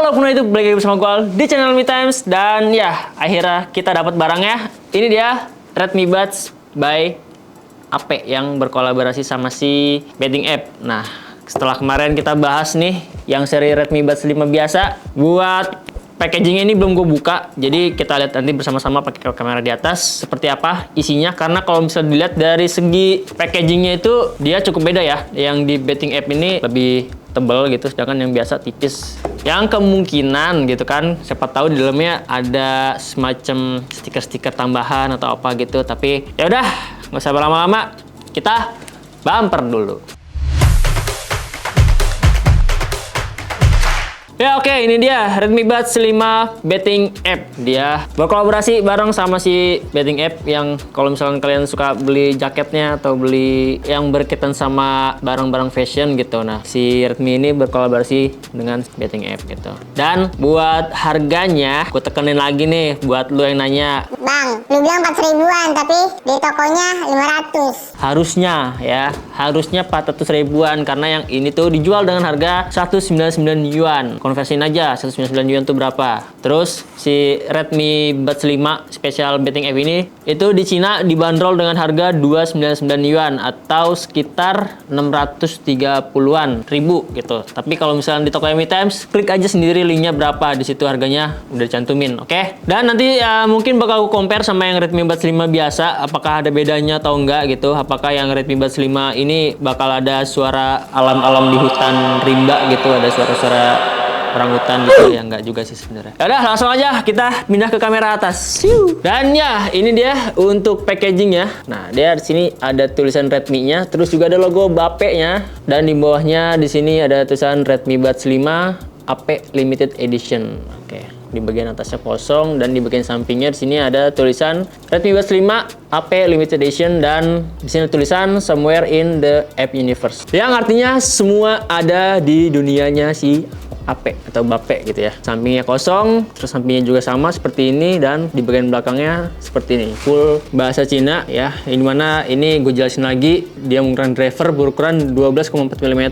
Halo penonton YouTube, balik lagi bersama gue di channel Mi Times. Dan ya, akhirnya kita dapat barangnya. Ini dia Redmi Buds by AP yang berkolaborasi sama si betting app. Nah, setelah kemarin kita bahas nih yang seri Redmi Buds 5 biasa, buat packagingnya ini belum gue buka, jadi kita lihat nanti bersama-sama pakai kamera di atas seperti apa isinya. Karena kalau misalnya dilihat dari segi packagingnya itu dia cukup beda ya. Yang di betting app ini lebih tebal gitu, sedangkan yang biasa tipis. Yang kemungkinan gitu kan, siapa tahu di dalamnya ada semacam stiker-stiker tambahan atau apa gitu. Tapi ya udah, nggak usah berlama-lama, kita bumper dulu. Ya oke, ini dia Redmi Buds 5 betting app. Dia berkolaborasi bareng sama si betting app yang kalau misalkan kalian suka beli jaketnya atau beli yang berkaitan sama barang-barang fashion gitu. Nah, si Redmi ini berkolaborasi dengan betting app gitu. Dan buat harganya, gue tekenin lagi nih buat lu yang nanya. Bang, lu bilang 4 ribuan tapi di tokonya 500. Harusnya ya, harusnya 400 ribuan karena yang ini tuh dijual dengan harga 199 yuan. Konversiin aja 199 yuan itu berapa. Terus si Redmi Buds 5 special betting app ini itu di Cina dibanderol dengan harga 299 yuan atau sekitar 630-an ribu gitu. Tapi kalau misalnya di toko Mi Times, klik aja sendiri linknya berapa, di situ harganya udah dicantumin, oke? Dan nanti mungkin bakal aku compare sama yang Redmi Buds 5 biasa, apakah ada bedanya atau enggak gitu. Apakah yang Redmi Buds 5 ini bakal ada suara alam-alam di hutan rimba gitu, ada suara-suara orang hutan gitu ya, enggak juga sih sebenarnya. Ya udah, langsung aja kita pindah ke kamera atas. Dan ya, ini dia untuk packagingnya. Nah, dia di sini ada tulisan Redmi-nya, terus juga ada logo Bape-nya, dan di bawahnya di sini ada tulisan Redmi Buds 5 AP Limited Edition. Oke, di bagian atasnya kosong dan di bagian sampingnya di sini ada tulisan Redmi Buds 5 AP Limited Edition dan di sini tulisan Somewhere in the App Universe. Yang artinya semua ada di dunianya si AP atau Bape gitu ya. Sampingnya kosong, terus sampingnya juga sama seperti ini, dan di bagian belakangnya seperti ini. Full bahasa Cina ya. Ini mana ini gue jelasin lagi. Dia menggunakan driver berukuran 12,4 mm.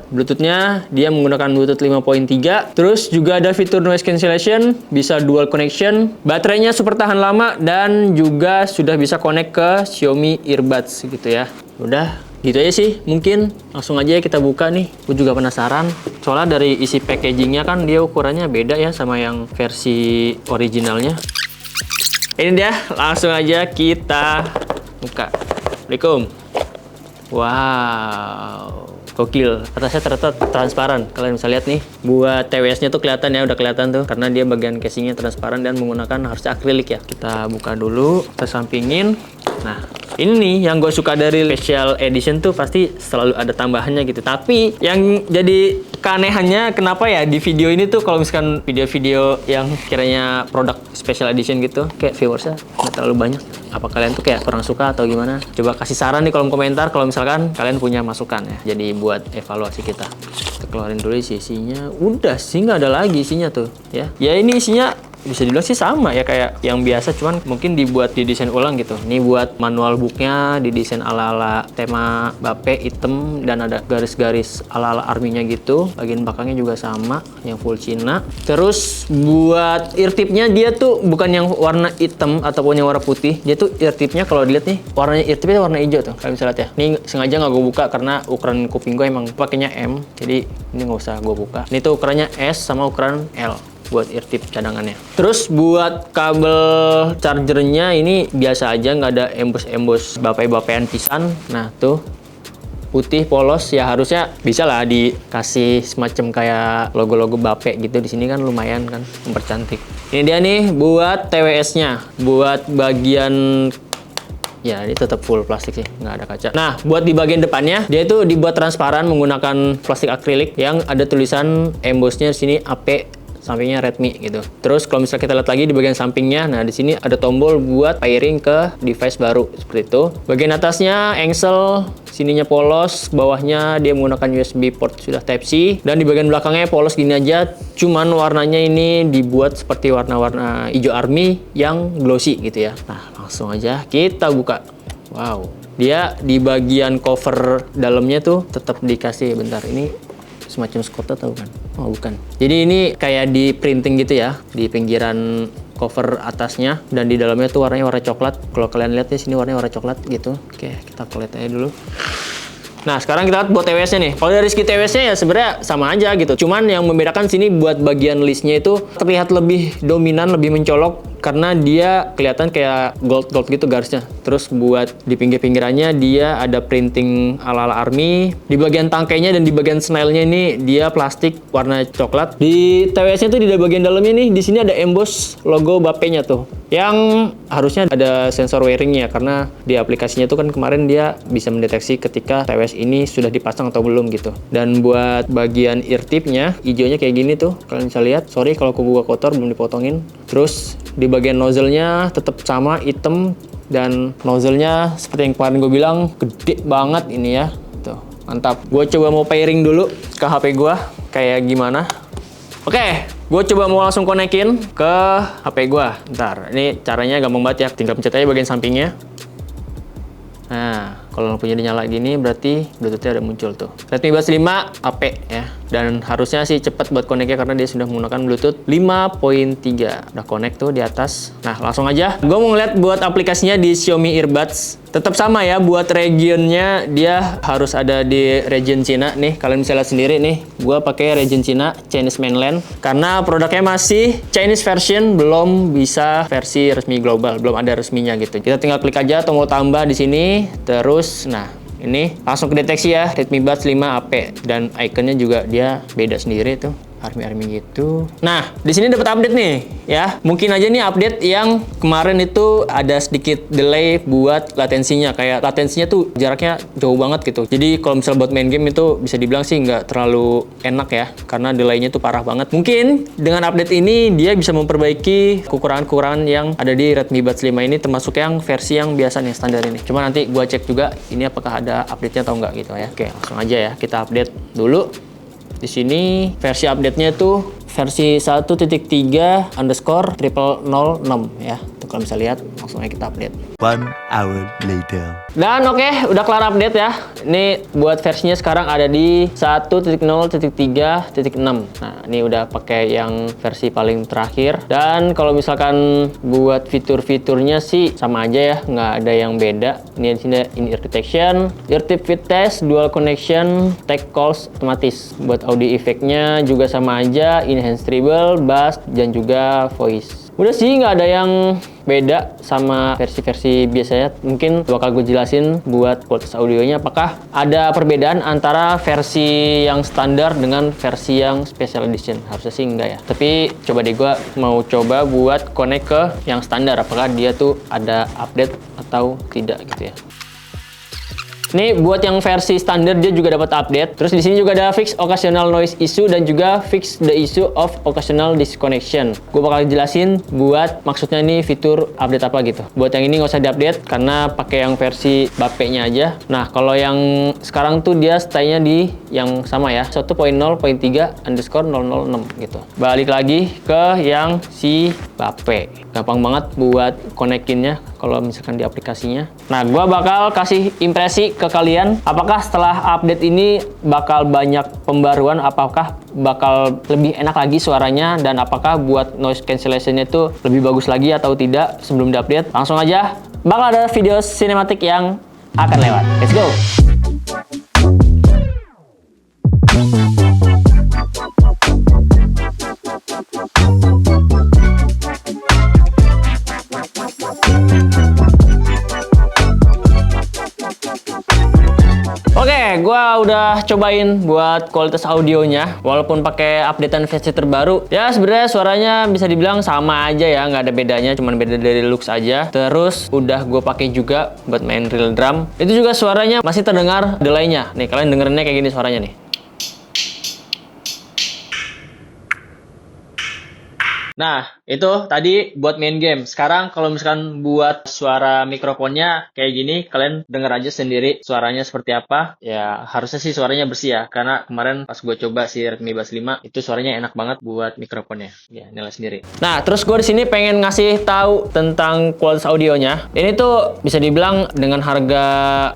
Bluetooth-nya dia menggunakan Bluetooth 5.3. Terus juga ada fitur noise cancellation, bisa dual connection. Baterainya super tahan lama dan juga sudah bisa connect ke Xiaomi earbuds gitu ya. Udah gitu aja sih, mungkin langsung aja kita buka nih. Gue juga penasaran, soalnya dari isi packagingnya kan dia ukurannya beda ya sama yang versi originalnya. Ini dia, langsung aja kita buka. Assalamualaikum. Wow, gokil. Atasnya ternyata transparan. Kalian bisa lihat nih, buat TWS-nya tuh kelihatan ya, udah kelihatan tuh karena dia bagian casingnya transparan dan menggunakan harusnya akrilik ya. Kita buka dulu, kita sampingin. Nah, ini nih yang gue suka dari special edition tuh pasti selalu ada tambahannya gitu. Tapi yang jadi keanehannya kenapa ya di video ini tuh kalau misalkan video-video yang kiranya produk special edition gitu kayak viewersnya nggak terlalu banyak. Apa kalian tuh kayak kurang suka atau gimana? Coba kasih saran di kolom komentar kalau misalkan kalian punya masukan ya. Jadi buat evaluasi kita. Kita keluarin dulu isinya. Udah sih nggak ada lagi isinya tuh ya. Ya ini isinya bisa dibilang sih sama ya kayak yang biasa, cuman mungkin dibuat didesain ulang gitu. Ini buat manual booknya didesain ala-ala tema Bape hitam dan ada garis-garis ala-ala arminya gitu. Bagian belakangnya juga sama, yang full Cina. Terus buat ear tipnya dia tuh bukan yang warna hitam ataupun yang warna putih. Dia tuh ear tipnya kalau dilihat nih warnanya ear tipnya warna hijau tuh. Kalian bisa lihat ya. Ini sengaja nggak gue buka karena ukuran kuping gue emang pakainya M. Jadi ini nggak usah gue buka. Ini tuh ukurannya S sama ukuran L buat ear tip cadangannya. Terus buat kabel chargernya ini biasa aja, nggak ada embos-embos bape-bapean pisan. Nah tuh putih polos ya, harusnya bisa lah dikasih semacam kayak logo-logo Bape gitu di sini kan, lumayan kan mempercantik. Ini dia nih buat TWS-nya, buat bagian ya ini tetap full plastik sih, nggak ada kaca. Nah, buat di bagian depannya dia itu dibuat transparan menggunakan plastik akrilik yang ada tulisan embosnya di sini AP, sampingnya Redmi gitu. Terus kalau misalnya kita lihat lagi di bagian sampingnya, nah di sini ada tombol buat pairing ke device baru seperti itu. Bagian atasnya engsel, sininya polos, bawahnya dia menggunakan USB port sudah Type C, dan di bagian belakangnya polos gini aja. Cuman warnanya ini dibuat seperti warna-warna hijau army yang glossy gitu ya. Nah, langsung aja kita buka. Wow, dia di bagian cover dalamnya tuh tetap dikasih, bentar ini semacam skotnya tahu kan? Oh bukan. Jadi ini kayak di printing gitu ya, di pinggiran cover atasnya, dan di dalamnya tuh warnanya warna coklat. Kalau kalian lihat di sini warnanya warna coklat gitu. Oke, kita lihat aja dulu. Nah, sekarang kita lihat buat TWS-nya nih. Kalau dari segi TWS-nya ya sebenarnya sama aja gitu. Cuman yang membedakan sini buat bagian listnya itu terlihat lebih dominan, lebih mencolok karena dia kelihatan kayak gold gitu garisnya. Terus buat di pinggir-pinggirannya dia ada printing ala-ala army. Di bagian tangkainya dan di bagian snail-nya ini dia plastik warna coklat. Di TWS-nya tuh di bagian dalamnya nih, di sini ada emboss logo Bape-nya tuh. Yang harusnya ada sensor wearing-nya karena di aplikasinya tuh kan kemarin dia bisa mendeteksi ketika TWS ini sudah dipasang atau belum gitu. Dan buat bagian ear tip-nya hijaunya kayak gini tuh, kalian bisa lihat. Sorry kalau kuku gua kotor belum dipotongin. Terus di bagian nozzle-nya tetap sama hitam, dan nozzle-nya seperti yang kemarin gue bilang gede banget ini ya. Tuh, mantap. Gue coba mau pairing dulu ke HP gue kayak gimana. Oke, gue coba mau langsung konekin ke HP gue. Ntar, ini caranya gampang banget ya. Tinggal pencet aja bagian sampingnya. Nah, kalau lampunya dinyala gini berarti Bluetooth-nya ada muncul tuh. Redmi Buds 5 AP ya. Dan harusnya sih cepat buat connect-nya karena dia sudah menggunakan Bluetooth 5.3. Udah connect tuh di atas. Nah, langsung aja. Gue mau ngeliat buat aplikasinya di Xiaomi Earbuds. Tetap sama ya, buat regionnya dia harus ada di region Cina nih. Kalian bisa lihat sendiri nih. Gue pakai region Cina, Chinese Mainland. Karena produknya masih Chinese version, belum bisa versi resmi global, belum ada resminya gitu. Kita tinggal klik aja tombol tambah di sini. Terus, nah ini langsung kedeteksi ya, Redmi Buds 5 AP, dan ikonnya juga dia beda sendiri tuh, army gitu. Nah, di sini dapat update nih ya. Mungkin aja nih update yang kemarin itu ada sedikit delay buat latensinya, kayak latensinya tuh jaraknya jauh banget gitu. Jadi kalau misalnya buat main game itu bisa dibilang sih nggak terlalu enak ya, karena delaynya tuh parah banget. Mungkin dengan update ini dia bisa memperbaiki kekurangan-kekurangan yang ada di Redmi Buds 5 ini, termasuk yang versi yang biasa nih, standar ini. Cuma nanti gua cek juga ini apakah ada update-nya atau enggak gitu ya. Oke, langsung aja ya kita update dulu. Di sini versi update-nya itu versi 1.3_0006 ya. Tuh kalau bisa lihat, langsung aja kita update. 1 hour later. Dan oke, udah kelar update ya. Ini buat versinya sekarang ada di 1.0.3.6. Nah, ini udah pakai yang versi paling terakhir. Dan kalau misalkan buat fitur-fiturnya sih sama aja ya, nggak ada yang beda. Ini di sini in-ear detection, ear tip fit test, dual connection, take calls otomatis. Buat audio effect-nya juga sama aja, enhanced treble, bass, dan juga voice. Udah sih, nggak ada yang beda sama versi-versi biasanya. Mungkin bakal gue jelasin buat kualitas audionya apakah ada perbedaan antara versi yang standar dengan versi yang special edition. Harusnya sih enggak ya. Tapi coba deh, gue mau coba buat connect ke yang standar, apakah dia tuh ada update atau tidak gitu ya. Ini buat yang versi standar dia juga dapat update. Terus di sini juga ada fix occasional noise issue dan juga fix the issue of occasional disconnection. Gue bakal jelasin buat maksudnya ini fitur update apa gitu. Buat yang ini nggak usah diupdate karena pakai yang versi Bape-nya aja. Nah, kalau yang sekarang tuh dia stay-nya di yang sama ya, 1.0.3_006 gitu. Balik lagi ke yang si Bape. Gampang banget buat konekinnya kalau misalkan di aplikasinya. Nah, gue bakal kasih impresi ke kalian. Apakah setelah update ini bakal banyak pembaruan? Apakah bakal lebih enak lagi suaranya? Dan apakah buat noise cancellation itu lebih bagus lagi atau tidak sebelum diupdate? Langsung aja, bakal ada video sinematik yang akan lewat. Let's go! Oke, gua udah cobain buat kualitas audionya, walaupun pakai updatean versi terbaru. Ya sebenarnya suaranya bisa dibilang sama aja ya, nggak ada bedanya, cuman beda dari looks aja. Terus udah gue pakai juga buat main real drum. Itu juga suaranya masih terdengar delay-nya. Nih kalian dengerinnya kayak gini suaranya nih. Nah, itu tadi buat main game. Sekarang kalau misalkan buat suara mikrofonnya kayak gini, kalian denger aja sendiri suaranya seperti apa. Ya, harusnya sih suaranya bersih ya. Karena kemarin pas gue coba si Redmi Buds 5, itu suaranya enak banget buat mikrofonnya. Ya, nilai sendiri. Nah, terus gue di sini pengen ngasih tahu tentang kualitas audionya. Ini tuh bisa dibilang dengan harga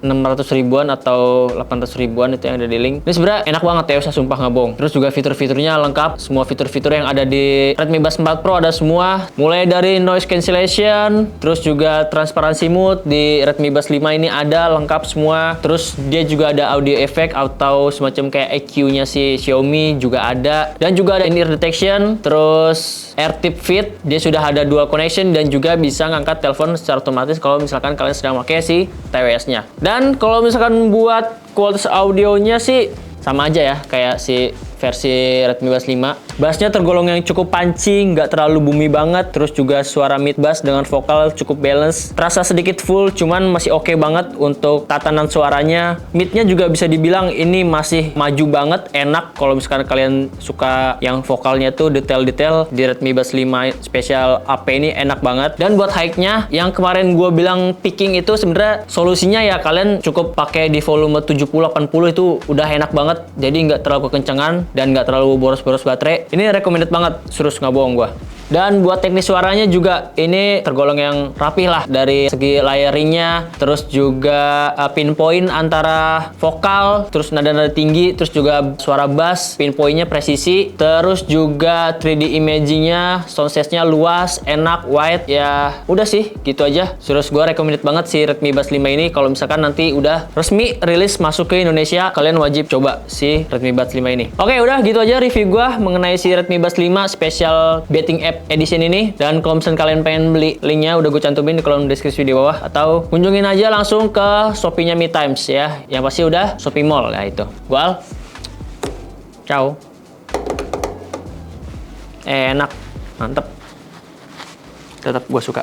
600 ribuan atau 800 ribuan itu yang ada di link. Ini sebenarnya enak banget ya, usah sumpah nggak bohong. Terus juga fitur-fiturnya lengkap. Semua fitur-fitur yang ada di Redmi Buds 4 Pro ada semua, mulai dari noise cancellation, terus juga transparency mode di Redmi Buds 5 ini ada lengkap semua. Terus dia juga ada audio effect atau semacam kayak EQ-nya si Xiaomi juga ada, dan juga ada in-ear detection, terus AirTip Fit, dia sudah ada dual connection dan juga bisa ngangkat telepon secara otomatis kalau misalkan kalian sedang pakai si TWS-nya. Dan kalau misalkan buat kualitas audionya sih sama aja ya kayak si versi Redmi Buds 5. Bassnya tergolong yang cukup punchy, nggak terlalu boomy banget. Terus juga suara mid bass dengan vokal cukup balance. Terasa sedikit full, cuman masih oke banget untuk tatanan suaranya. Midnya juga bisa dibilang ini masih maju banget, enak. Kalau misalkan kalian suka yang vokalnya tuh detail-detail, di Redmi Buds 5 Special AP ini enak banget. Dan buat high-nya, yang kemarin gue bilang picking itu sebenarnya solusinya ya kalian cukup pakai di volume 70-80 itu udah enak banget. Jadi nggak terlalu kekencangan dan nggak terlalu boros-boros baterai. Ini recommended banget, serius nggak bohong gua. Dan buat teknis suaranya juga ini tergolong yang rapih lah dari segi layeringnya, terus juga pinpoint antara vokal, terus nada-nada tinggi, terus juga suara bass, pinpointnya presisi, terus juga 3D imagingnya, soundstage-nya luas, enak, wide, ya udah sih gitu aja. Serius gua recommended banget si Redmi Buds 5 ini. Kalau misalkan nanti udah resmi rilis masuk ke Indonesia, kalian wajib coba si Redmi Buds 5 ini. Oke, udah gitu aja review gua mengenai si Redmi Buds 5 Special Betting App Edition ini. Dan kalau misalnya kalian pengen beli, linknya udah gue cantumin di kolom deskripsi di bawah, atau kunjungin aja langsung ke Shopee-nya Mi Times ya, yang pasti udah Shopee Mall ya itu. Gua Al, ciao. Enak, mantep, tetap gue suka.